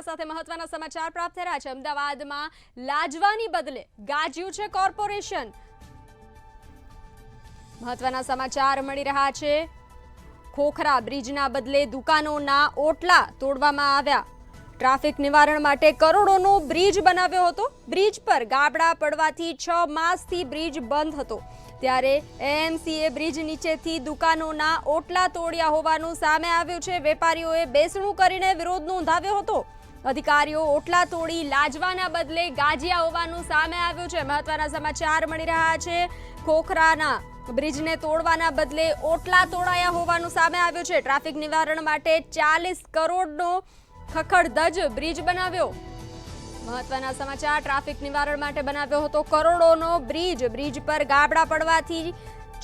સાથે મહત્વના સમાચાર પ્રાપ્ત થઈ રહ્યા છે। અમદાવાદમાં લાજવાની બદલે ગાજ્યું છે કોર્પોરેશન। મહત્વના સમાચાર મળી રહ્યા છે। ખોખરા બ્રિજના બદલે દુકાનોના ઓટલા તોડવામાં આવ્યા। ટ્રાફિક નિવારણ માટે કરોડોનો બ્રિજ બનાવ્યો હતો। બ્રિજ પર ગાબડા પડવાથી 6 માસથી બ્રિજ બંધ હતો। ત્યારે એએમસીએ બ્રિજ નીચેથી દુકાનોના ઓટલા તોડ્યા હોવાનું સામે આવ્યું છે। વેપારીઓએ બેસણું કરીને વિરોધ નોંધાવ્યો હતો। અધિકારીઓ ઓટલા તોડી લાજવાના બદલે ગાજ્યા હોવાનું સામે આવ્યું છે। મહત્વના સમાચાર મળી રહ્યા છે। ખોખરાના બ્રિજને તોડવાના બદલે ઓટલા તોડાયા હોવાનું સામે આવ્યું છે। ટ્રાફિક નિવારણ માટે 40 કરોડનો ખખડધજ બ્રિજ બનાવ્યો। મહત્વના સમાચાર ટ્રાફિક નિવારણ માટે બનાવ્યો હતો કરોડોનો બ્રિજ। બ્રિજ પર ગાબડા પડવાથી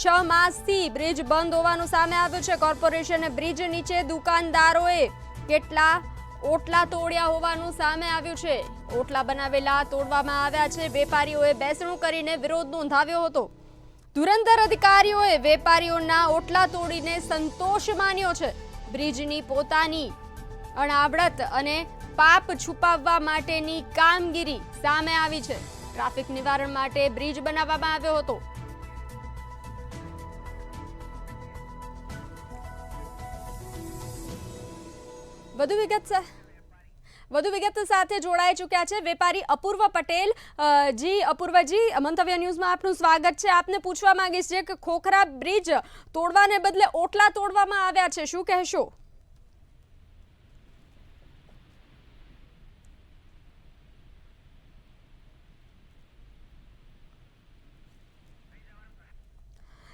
6 માસથી બ્રિજ બંધ હોવાનું સામે આવ્યું છે। કોર્પોરેશને બ્રિજ નીચે દુકાનદારોએ કેટલા ઓટલા તોડ્યા હોવાનું સામે આવ્યું છે। ઓટલા બનાવેલા તોડવામાં આવ્યા છે। વેપારીઓએ બેસણું કરીને વિરોધ નોંધાવ્યો હતો। ધુરંધર અધિકારીઓએ વેપારીઓના ઓટલા તોડીને સંતોષ માન્યો છે। બ્રિજની પોતાની અણાવડત અને પાપ છુપાવવા માટેની કામગીરી સામે આવી છે। ટ્રાફિક નિવારણ માટે બ્રિજ બનાવવામાં આવ્યો હતો। વધુ વિગત સાથે જોડાઈ ચૂક્યા છે વેપારી અપૂર્વ પટેલ। જી અપૂર્વજી, મંતવ્ય ન્યૂઝમાં આપનું સ્વાગત છે। આપને પૂછવા માંગીશ છે કે ખોખરા બ્રિજ તોડવાને બદલે ઓટલા તોડવામાં આવ્યા છે, શું કહેશો?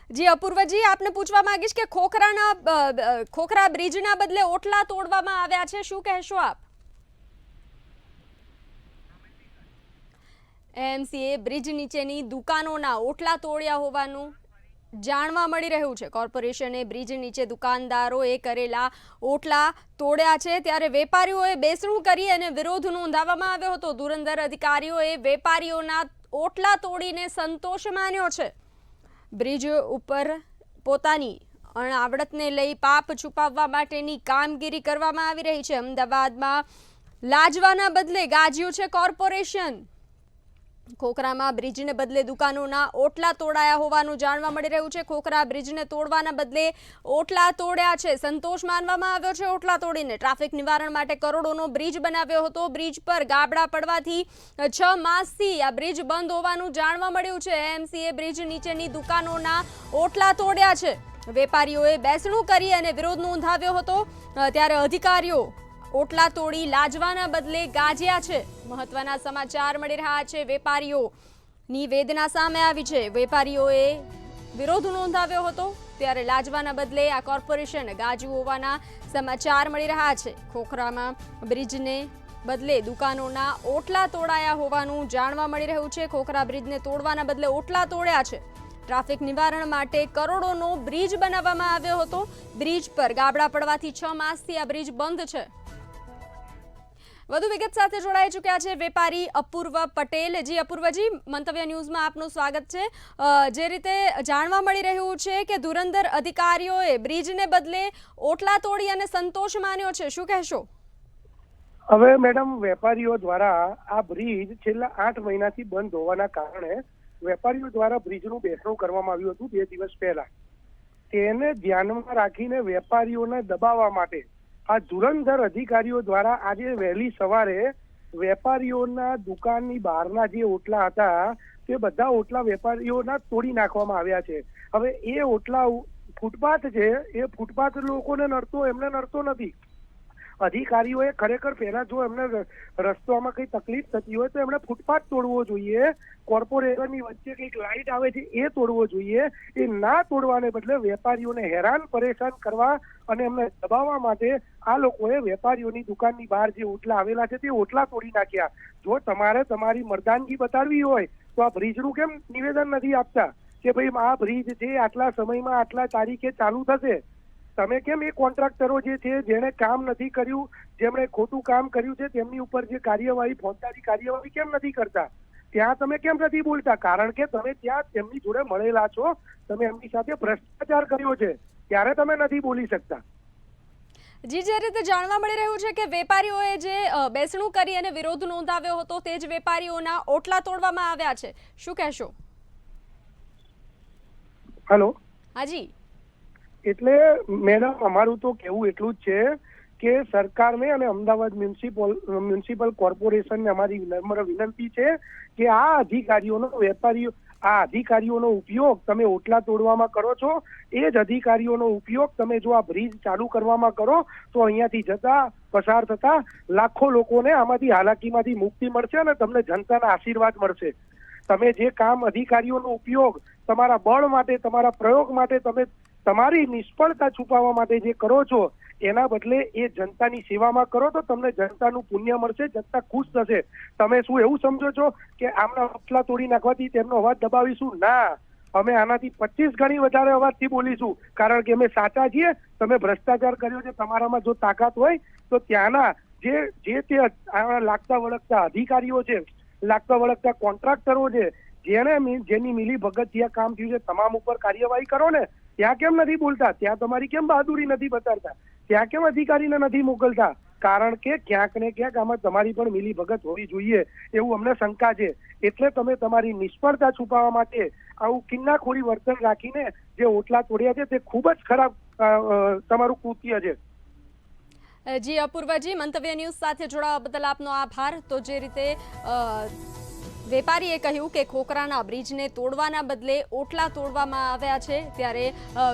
જી અપૂર્વજી, આપને પૂછવા માંગીશ કે ખોખરા બ્રિજના બદલે ઓટલા તોડવામાં આવ્યા છે, શું કહેશો આપ? એએમસીએ બ્રિજ નીચેની દુકાનોના ઓટલા તોડ્યા હોવાનું જાણવા મળી રહ્યું છે। કોર્પોરેશને બ્રિજ નીચે દુકાનદારોએ કરેલા ઓટલા તોડ્યા છે। ત્યારે વેપારીઓએ બેસણું કરી અને વિરોધ નોંધાવવામાં આવ્યો હતો। ધુરંધર અધિકારીઓએ વેપારીઓના ઓટલા તોડીને સંતોષ માન્યો છે। બ્રિજ ઉપર પોતાની અણાવડતને લઈ પાપ છુપાવવા માટેની કામગીરી કરવામાં આવી રહી છે। અમદાવાદમાં લાજવાના બદલે ગાજ્યું છે કોર્પોરેશન। ખોખરામાં બ્રિજને બદલે દુકાનોના ઓટલા તોડાયા હોવાનું જાણવા મળી રહ્યું છે। ખોખરા બ્રિજને તોડવાના બદલે ઓટલા તોડ્યા છે, સંતોષ માનવામાં આવ્યો છે ઓટલા તોડીને। ટ્રાફિક નિવારણ માટે કરોડોનો બ્રિજ બનાવ્યો હતો। બ્રિજ પર ગાબડા પડવાથી 6 માસથી આ બ્રિજ બંધ હોવાનું જાણવા મળ્યું છે। એએમસીએ બ્રિજ નીચેની દુકાનોના ઓટલા તોડ્યા છે। વેપારીઓએ બેસણું કરી અને વિરોધ નોંધાવ્યો હતો। ત્યારે અધિકારીઓ ઓટલા તોડી લાજવાના બદલે ગાજ્યા છે। મહત્વના સમાચાર મળી રહ્યા છે। વેપારીઓની વેદના સામે આવી છે। વેપારીઓએ વિરોધ નોંધાવ્યો હતો, ત્યારે લાજવાના બદલે આ કોર્પોરેશન ગાજ્યું હોવાના સમાચાર મળી રહ્યા છે। ખોખરામાં બ્રિજને બદલે દુકાનોના ઓટલા તોડાયા હોવાનું જાણવા મળી રહ્યું છે। ખોખરા બ્રિજને તોડવાના બદલે ઓટલા તોડ્યા છે। ટ્રાફિક નિવારણ માટે કરોડોનો બ્રિજ બનાવવામાં આવ્યો હતો। બ્રિજ પર ગાબડા પડવાથી 6 માસથી આ બ્રિજ બંધ છે। વધુ વિગત સાથે જોડાઈ ચૂક્યા છે વેપારી અપૂર્વ પટેલ। જી અપૂર્વજી, મંતવ્ય ન્યૂઝમાં આપનું સ્વાગત છે। જે રીતે જાણવા મળી રહ્યું છે કે ધુરંધર અધિકારીઓએ બ્રિજને બદલે ઓટલા તોડી અને સંતોષ માન્યો છે, શું કહેશો? હવે મેડમ, વેપારીઓ દ્વારા આ બ્રિજ છેલ્લા 8 મહિનાથી બંધ હોવાના કારણે વેપારીઓ દ્વારા બ્રિજનું બેસણું કરવામાં આવ્યું હતું 2 દિવસ પહેલા। તેને ધ્યાનમાં રાખીને વેપારીઓને દબાવવા માટે આ ધુરંધર અધિકારીઓ દ્વારા આજે વહેલી સવારે વેપારીઓના દુકાનની બહારના જે ઓટલા હતા તે બધા ઓટલા વેપારીઓના તોડી નાખવામાં આવ્યા છે। હવે એ ઓટલા ફૂટપાથ છે, એ ફૂટપાથ લોકોને એમને નડતો નથી। અધિકારીઓએ ખરેખર પહેલા જો એમને રસ્તામાં કઈ તકલીફ થતી હોય તો એમણે ફૂટપાથ તોડવો જોઈએ। કોર્પોરેશનની વચ્ચે કઈક લાઇટ આવે છે એ તોડવો જોઈએ। એ ના તોડવાને બદલે વેપારીઓને હેરાન પરેશાન કરવા અને એમને દબાવવા માટે આ લોકોએ વેપારીઓની દુકાનની બહાર જે ઓટલા આવેલા છે તે ઓટલા તોડી નાખ્યા। જો તમારે તમારી મર્દાનગી બતાડવી હોય તો આ બ્રિજનું કેમ નિવેદન નથી આપતા કે ભાઈ આ બ્રિજ છે આટલા સમયમાં આટલા તારીખે ચાલુ થશે? તમે કેમ એ કોન્ટ્રાક્ટરો જે છે જેણે કામ નથી કર્યું, જેમણે ખોટું કામ કર્યું છે તેમની ઉપર જે કાર્યવાહી, ફોજદારી કાર્યવાહી કેમ નથી કરતા? ત્યાં તમે કેમ નથી બોલતા? કારણ કે તમે ત્યાં તેમની જોડે મળેલા છો, તમે એમની સાથે ભ્રષ્ટાચાર કર્યો છે, ત્યારે તમે નથી બોલી શકતા। જી, જે રીતે જાણવા મળી રહ્યું છે કે વેપારીઓએ જે બેસણું કરી અને વિરોધ નોંધાવ્યો હતો તે જ વેપારીઓના ઓટલા તોડવામાં આવ્યા છે, શું કહેશો? હેલો. હાજી. એટલે મેડમ અમારું તો કહેવું એટલું જ છે કે સરકારને અને અમદાવાદ મ્યુનિસિપલ કોર્પોરેશનને અમારી નમ્ર વિનંતી છે કે આ અધિકારીઓનો ઉપયોગ તમે ઓટલા તોડવામાં કરો છો, એ જ અધિકારીઓનો ઉપયોગ તમે જો આ બ્રિજ ચાલુ કરવામાં કરો તો અહીંયાથી પસાર થતા લાખો લોકોને આમાંથી હાલાકીમાંથી મુક્તિ મળશે અને તમને જનતાના આશીર્વાદ મળશે. તમે જે કામ અધિકારીઓનો ઉપયોગ તમારા બળ માટે, તમારા પ્રયોગ માટે, તમે તમારી નિષ્ફળતા છુપાવવા માટે જે કરો છો એના બદલે એ જનતાની સેવામાં કરો તો તમને જનતાનું પુણ્ય મળશે, જનતા ખુશ થશે. તમે શું એવું સમજો છો કે આમના ઓટલા તોડી નાખવાથી તેમનો અવાજ દબાવીશું? ના, અમે આનાથી 25 ગણી વધારે અવાજથી બોલીશું, કારણ કે અમે સાચા છીએ. તમે ભ્રષ્ટાચાર કર્યો છે, તમારામાં જો તાકાત હોય તો ત્યાંના જે લાગતા વળગતા અધિકારીઓ છે, લાગતા વળગતા કોન્ટ્રાક્ટરો છે, જેની મિલી ભગતથી આ કામ થયું છે, તમામ ઉપર કાર્યવાહી કરો ને. ત્યાં કેમ નથી બોલતા? ત્યાં તમારી કેમ બહાદુરી નથી બતાડતા? ત્યાં કેમ અધિકારીને નથી મોકલતા? કારણ કે ક્યાંક ને ક્યાંક આમાં તમારી પણ મિલી ભગત હોવી જોઈએ એવું અમને શંકા છે. એટલે તમે તમારી નિષ્ફળતા છુપાવવા માટે આવું કિન્નાખોરી વર્તન રાખીને જે ઓટલા તોડ્યા છે તે ખૂબ જ ખરાબ તમારું કૃત્ય છે. જી અપૂર્વજી, મંતવ્ય ન્યૂઝ સાથે જોડાવા બદલ આપનો આભાર. તો જે રીતે વેપારીએ કહ્યું કે ખોખરાના બ્રિજને તોડવાના બદલે ઓટલા તોડવામાં આવ્યા છે, ત્યારે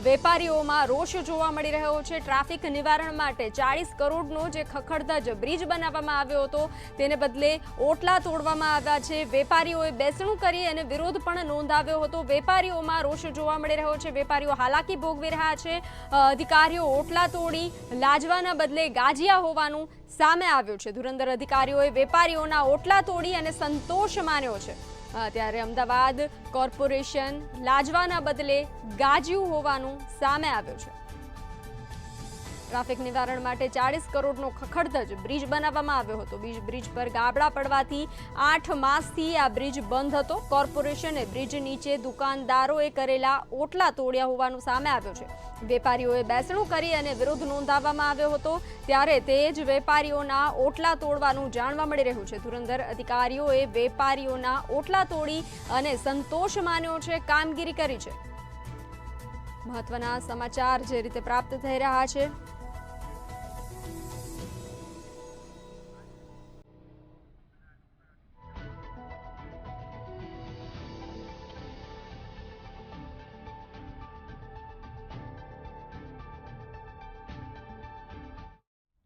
વેપારીઓમાં રોષ જોવા મળી રહ્યો છે. ટ્રાફિક નિવારણ માટે 40 કરોડનો જે ખખડધજ બ્રિજ બનાવવામાં આવ્યો હતો તેને બદલે ઓટલા તોડવામાં આવ્યા છે. વેપારીઓએ બેસણું કરી અને વિરોધ પણ નોંધાવ્યો હતો. વેપારીઓમાં રોષ જોવા મળી રહ્યો છે. વેપારીઓ હાલાકી ભોગવી રહ્યા છે. અધિકારીઓ ઓટલા તોડી લાજવાના બદલે ગાજિયા હોવાનું સામે આવ્યું છે. ધુરંધર અધિકારીઓએ વેપારીઓના ઓટલા તોડી અને સંતોષ માન્યો છે. ત્યારે અમદાવાદ કોર્પોરેશન લાજવાના બદલે ગાજ્યું હોવાનું સામે આવ્યું છે. ટ્રાફિક નિવારણ માટે 40 કરોડનો ખખડધજ બ્રિજ બનાવવામાં આવ્યો હતો. બ્રિજ પર ગાબડા પડવાથી 8 માસથી આ બ્રિજ બંધ હતો. કોર્પોરેશને બ્રિજ નીચે દુકાનદારોએ કરેલા ઓટલા તોડ્યા હોવાનું સામે આવ્યું છે. વેપારીઓએ બેસણું કરી અને વિરોધ નોંધાવવામાં આવ્યો હતો, ત્યારે તે જ વેપારીઓના ઓટલા તોડવાનું જાણવા મળી રહ્યું છે. ધુરંધર અધિકારીઓએ વેપારીઓના ઓટલા તોડી અને સંતોષ માન્યો છે, કામગીરી કરી છે. મહત્વના સમાચાર જે રીતે પ્રાપ્ત થઈ રહ્યા છે